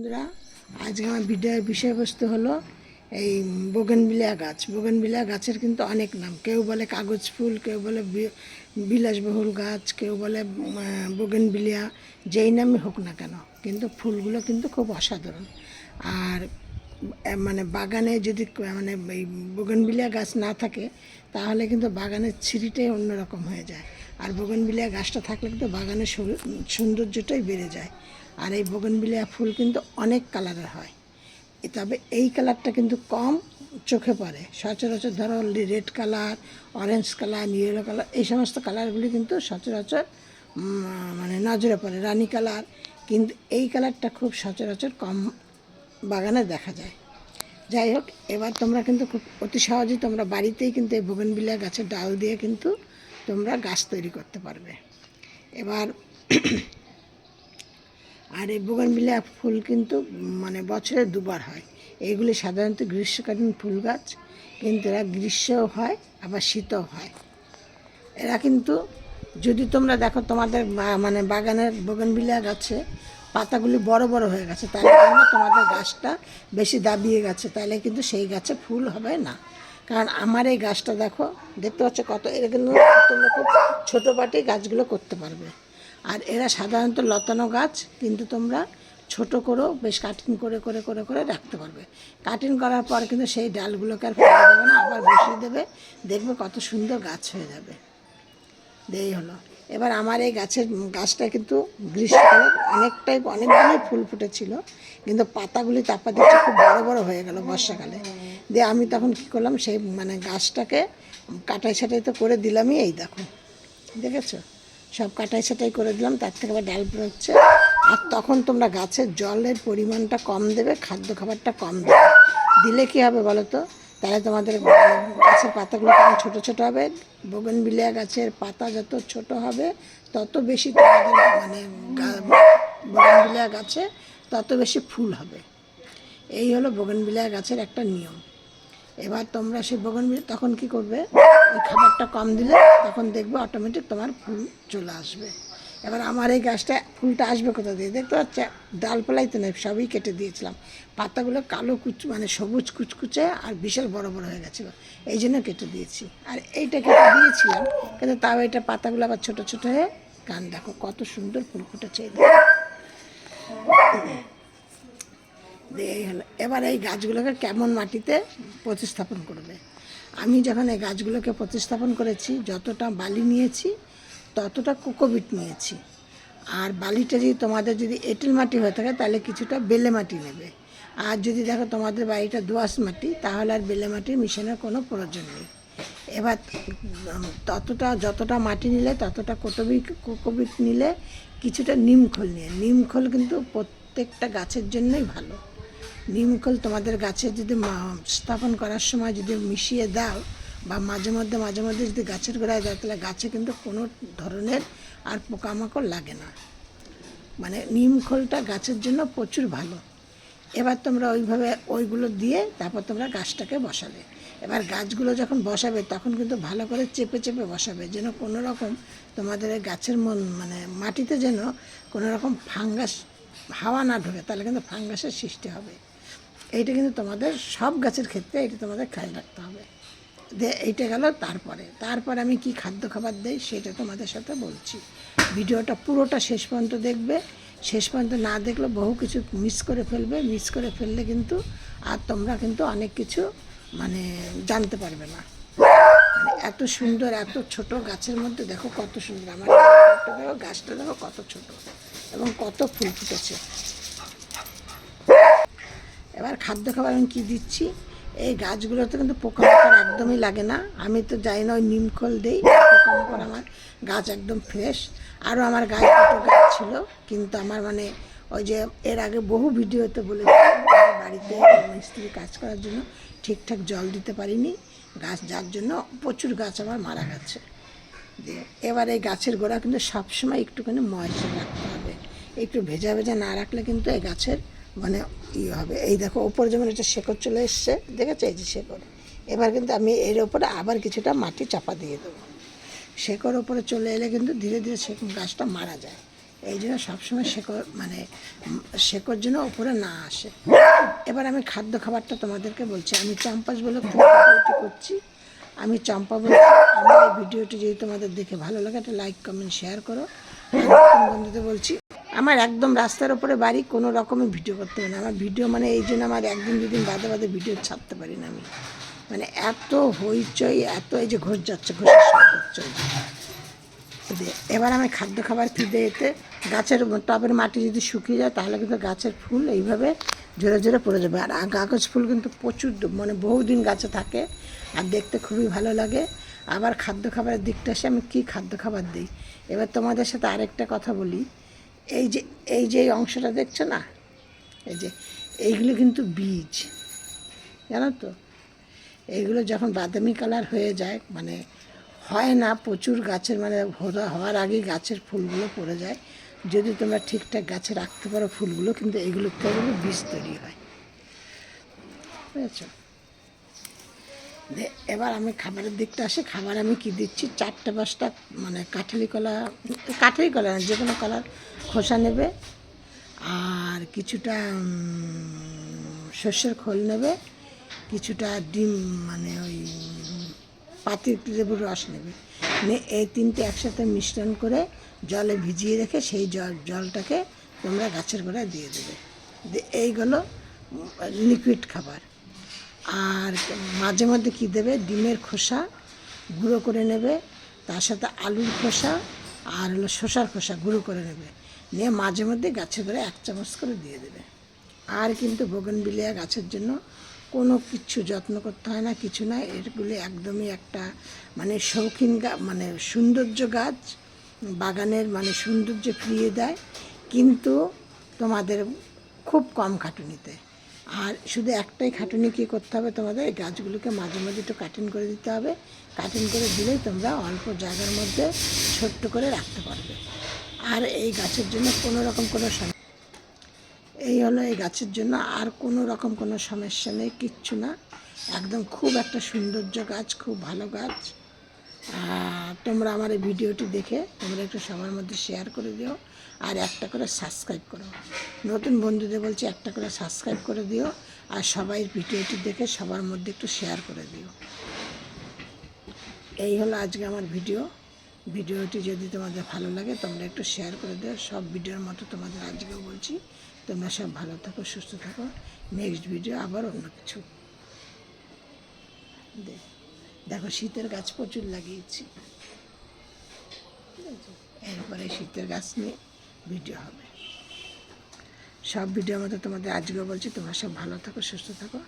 বন্ধুরা, আজকে আমার ভিডিওর বিষয়বস্তু হলো এই বোগেনভিলিয়া গাছ। বোগেনভিলিয়া গাছের কিন্তু অনেক নাম। কেউ বলে কাগজ ফুল, কেউ বলে বিলাসবহুল গাছ, কেউ বলে বোগেনভিলিয়া। যেই নামই হোক না কেন, কিন্তু ফুলগুলো কিন্তু খুব অসাধারণ। আর মানে বাগানে যদি মানে এই বোগেনভিলিয়া গাছ না থাকে, তাহলে কিন্তু বাগানের ছিরিটাই অন্যরকম হয়ে যায়। আর বোগেনভিলিয়া গাছটা থাকলে কিন্তু বাগানের সৌন্দর্যটাই বেড়ে যায়। আর এই বোগেনভিলিয়া ফুল কিন্তু অনেক কালারের হয়, তবে এই কালারটা কিন্তু কম চোখে পড়ে। সচরাচর ধরো red colour, orange colour, yellow colour, এই সমস্ত কালারগুলি কিন্তু সচরাচর মানে নজরে পড়ে। রানি কালার, কিন্তু এই কালারটা খুব সচরাচর কম বাগানে দেখা যায়। যাই হোক, এবার তোমরা কিন্তু খুব অতি সহজেই তোমরা বাড়িতেই কিন্তু এই বোগেনভিলিয়া গাছের ডাল দিয়ে কিন্তু তোমরা গাছ তৈরি করতে পারবে। এবার আর এই বোগেনভিলিয়া ফুল কিন্তু মানে বছরে দুবার হয়। এইগুলি সাধারণত গ্রীষ্মকালীন ফুল গাছ, কিন্তু এরা গ্রীষ্মও হয় আবার শীতও হয়। এরা কিন্তু যদি তোমরা দেখো তোমাদের মানে বাগানের বোগেনভিলিয়া গাছে পাতাগুলি বড় বড় হয়ে গেছে, তাহলে কিন্তু তোমাদের গাছটা বেশি দাবিয়ে গেছে, তাহলে কিন্তু সেই গাছে ফুল হবে না। কারণ আমার এই গাছটা দেখো, দেখতে পাচ্ছ কত, এরা কিন্তু তোমরা খুব ছোটো পাটেই গাছগুলো করতে পারবে। আর এরা সাধারণত লতানো গাছ, কিন্তু তোমরা ছোট করেও বেশ কাটিং করে করে করে করে রাখতে পারবে। কাটিং করার পর কিন্তু সেই ডালগুলোকে আর ফেলে দেবে না, আবার বসিয়ে দেবে, দেখবে কত সুন্দর গাছ হয়ে যাবে। এই হলো। এবার আমার এই গাছটা কিন্তু গ্রীষ্মকালে অনেকগুলোই ফুল ফুটেছিল, কিন্তু পাতাগুলি চাপা দিচ্ছে খুব বড় বড় হয়ে গেল বর্ষাকালে। দিয়ে আমি তখন কী করলাম, সেই মানে গাছটাকে কাটাই ছাটাই তো করে দিলামই। এই দেখো, দেখেছো, সব কাটাই ছাটাই করে দিলাম, তার থেকে আবার ডাল বেরোচ্ছে। আর তখন তোমরা গাছের জলের পরিমাণটা কম দেবে, খাদ্য খাবারটা কম দেবে। দিলে কী হবে বলো তো, তাহলে তোমাদের গাছের পাতাগুলো তখন ছোটো ছোটো হবে। বোগেনভিলিয়া গাছের পাতা যত ছোট হবে, তত বেশি তোমাদের মানে বোগেনভিলিয়া গাছে তত বেশি ফুল হবে। এই হলো বোগেনভিলিয়া গাছের একটা নিয়ম। এবার তোমরা সেই বোগেনভিলিয়া তখন কি করবে, ওই খাবারটা কম দিলে তখন দেখবে অটোমেটিক তোমার ফুল চলে আসবে। এবার আমার এই গাছটা ফুলটা আসবে কোথা দিয়ে, দেখতে পাচ্ছে ডালপালাই তো নেই, সবই কেটে দিয়েছিলাম। পাতাগুলো কালো মানে সবুজ কুচকুচে আর বিশাল বড় বড় হয়ে গেছিলো, এই জন্য কেটে দিয়েছি। আর এইটা কেটে দিয়েছিলাম, কিন্তু তাও এটা পাতাগুলো আবার ছোটো ছোটো হয়ে গান দেখো কত সুন্দর ফুল ফুটেছে। এই হলো। এবার এই গাছগুলোকে কেমন মাটিতে প্রতিস্থাপন করবে। আমি যখন এই গাছগুলোকে প্রতিস্থাপন করেছি, যতটা বালি নিয়েছি ততটা কোকোপিট নিয়েছি। আর বালিটা যদি তোমাদের যদি এঁটেল মাটি হয়ে থাকে, তাহলে কিছুটা বেলে মাটি নেবে। আর যদি দেখো তোমাদের বাড়িটা দোআঁশ মাটি, তাহলে আর বেলে মাটি মিশানোর কোনো প্রয়োজন নেই। এবার যতটা মাটি নিলে ততটা কোকোপিট নিলে, কিছুটা নিমখোল নিয়ে, নিমখোল কিন্তু প্রত্যেকটা গাছের জন্যই ভালো। নিমখোল তোমাদের গাছে যদি স্থাপন করার সময় যদি মিশিয়ে দাও, বা মাঝে মধ্যে যদি গাছের গোড়ায় দাও, তাহলে গাছে কিন্তু কোনো ধরনের আর পোকামাকড় লাগে না। মানে নিমখোলটা গাছের জন্য প্রচুর ভালো। এবার তোমরা ওইভাবে ওইগুলো দিয়ে তারপর তোমরা গাছটাকে বসাবে। এবার গাছগুলো যখন বসাবে, তখন কিন্তু ভালো করে চেপে চেপে বসাবে, যেন কোনো রকম তোমাদের গাছের মানে মাটিতে যেন কোনো রকম ফাঙ্গাস হাওয়া না ঢোকে, তাহলে কিন্তু ফাঙ্গাসের সৃষ্টি হবে। এইটা কিন্তু তোমাদের সব গাছের ক্ষেত্রে এটা তোমাদের খেয়াল রাখতে হবে। এইটা গেল। তারপরে আমি কি খাদ্য খাবার দেই সেটা তোমাদের সাথে বলছি। ভিডিওটা পুরোটা শেষ পর্যন্ত দেখবে। শেষ পর্যন্ত না দেখলে বহু কিছু মিস করে ফেললে কিন্তু আর তোমরা কিন্তু অনেক কিছু মানে জানতে পারবে না। মানে এত সুন্দর, এত ছোট গাছের মধ্যে দেখো কত সুন্দর আমার গাছটা, দেখো কত ছোট এবং কত ফুল ফুটেছে। এবার খাদ্য খাবার আমি কী দিচ্ছি, এই গাছগুলোতে কিন্তু পোকামাকড় একদমই লাগে না। আমি তো জানি না, ওই নিমখোল দেই, পোকামাকড় আমার গাছ একদম ফ্রেশ। আরও আমার গাছ দুটো গাছ ছিল, কিন্তু আমার মানে ওই যে এর আগে বহু ভিডিওতে বলেছি, বাড়িতে মিস্ত্রি কাজ করার জন্য ঠিকঠাক জল দিতে পারিনি গাছ, যার জন্য প্রচুর গাছ আমার মারা গেছে। দিয়ে এবার এই গাছের গোড়া কিন্তু সবসময় একটুখানি ময়সা রাখতে হবে। একটু ভেজা ভেজা না রাখলে কিন্তু এই গাছের মানে হবে। এই দেখো ওপরে যেমন একটা শেকড় চলে এসছে, দেখেছো, এই যে শেকড়। এবার কিন্তু আমি এর ওপরে আবার কিছুটা মাটি চাপা দিয়ে দেবো। শেকড় ওপরে চলে এলে কিন্তু ধীরে ধীরে গাছটা মারা যায়। এই জন্য সবসময় শেকড় মানে শেকড় যেন ওপরে না আসে। এবার আমি খাদ্য খাবারটা তোমাদেরকে বলছি। আমি চম্পাস বলে ভিডিওটি করছি। আমি চম্পা বলছি। আমার এই ভিডিওটি যদি তোমাদের দেখে ভালো লাগে একটা লাইক কমেন্ট শেয়ার করো। বন্ধুদের বলছি, আমার একদম রাস্তার ওপরে বাড়ি, কোনো রকমের ভিডিও করতে হবে না। আমার ভিডিও মানে এই জন্য আমার একদিন দুদিন বাদে বাদে ভিডিও ছাড়তে পারি না আমি, মানে এত হইচই, এত এই যে ঘোষ যাচ্ছে, ঘোষের শব্দ চলছে। এবার আমি খাদ্য খাবার ফিদে এতে গাছের টবের মাটি যদি শুকিয়ে যায় তাহলে কিন্তু গাছের ফুল এইভাবে ঝরে ঝরে পড়ে যাবে। আর কাগজ ফুল কিন্তু প্রচুর মানে বহুদিন গাছে থাকে আর দেখতে খুবই ভালো লাগে। আবার খাদ্য খাবারের দিকটা এসে আমি কী খাদ্য খাবার দিই, এবার তোমাদের সাথে আরেকটা কথা বলি। এই যে অংশটা দেখছো না, এই যে এইগুলো কিন্তু বীজ, জানো তো। এইগুলো যখন বাদামি কালার হয়ে যায়, মানে হয় না প্রচুর গাছের, মানে হওয়ার আগেই গাছের ফুলগুলো পড়ে যায়। যদি তোমরা ঠিকঠাক গাছে রাখতে পারো ফুলগুলো, কিন্তু এইগুলোর থেকে বীজ তৈরি হয়, বুঝেছ। এবার আমি খাবারের দিকটা আসি। খাবার আমি কি দিচ্ছি, 4-5টা মানে কাঠালি কলা না, যে কোনো কলার খোসা নেবে, আর কিছুটা সর্ষের খোল নেবে, কিছুটা ডিম মানে ওই পাতি লেবুর রস নেবে, এই 3টে একসাথে মিশ্রণ করে জলে ভিজিয়ে রেখে সেই জলটাকে তোমরা গাছের গোড়ায় দিয়ে দেবে। এইগুলো লিকুইড খাবার। আর মাঝে মধ্যে কী দেবে, ডিমের খোসা গুঁড়ো করে নেবে, তার সাথে আলুর খোসা আর হলো শসার খোসা গুঁড়ো করে নেবে, নিয়ে মাঝে মধ্যে গাছের গোড়ায় 1 চামচ করে দিয়ে দেবে। আর কিন্তু বোগেনভিলিয়া গাছের জন্য কোনো কিছু যত্ন করতে হয় না, কিছু না। এগুলি একদমই একটা মানে শৌখিন মানে সৌন্দর্য গাছ, বাগানের মানে সৌন্দর্য ফিরিয়ে দেয়, কিন্তু তোমাদের খুব কম খাটুনিতে। আর শুধু একটাই খাটুনি কী করতে হবে তোমাদের, এই গাছগুলোকে মাঝে মাঝে একটু কাটিং করে দিতে হবে। কাটিং করে দিলেই তোমরা অল্প জায়গার মধ্যে ছোট্ট করে রাখতে পারবে। আর এই গাছের জন্য কোনো রকম কোনো এই হলো এই গাছের জন্য আর কোনো রকম কোনো সমস্যা নেই, কিচ্ছু না। একদম খুব একটা সৌন্দর্য গাছ, খুব ভালো গাছ। তোমরা আমার এই ভিডিওটি দেখে তোমরা একটু সবার মধ্যে শেয়ার করে দিও, আর একটা করে সাবস্ক্রাইব করো। নতুন বন্ধুদের বলছি একটা করে সাবস্ক্রাইব করে দিও, আর সবাই ভিডিওটি দেখে সবার মধ্যে একটু শেয়ার করে দিও। এই হলো আজকে আমার ভিডিওটি যদি তোমাদের ভালো লাগে তোমরা একটু শেয়ার করে দিও। সব ভিডিওর মতো তোমাদের আজকেও বলছি, তোমরা সব ভালো থাকো, সুস্থ থাকো। নেক্সট ভিডিও আবার অন্য কিছু। দেখো শীতের গাছ প্রচুর লাগিয়েছি, এরপরে শীতের গাছ নিয়ে ভিডিও হবে। সব ভিডিওর মতো তোমাদের আজকেও বলছি, তোমরা সব ভালো থাকো, সুস্থ থাকো।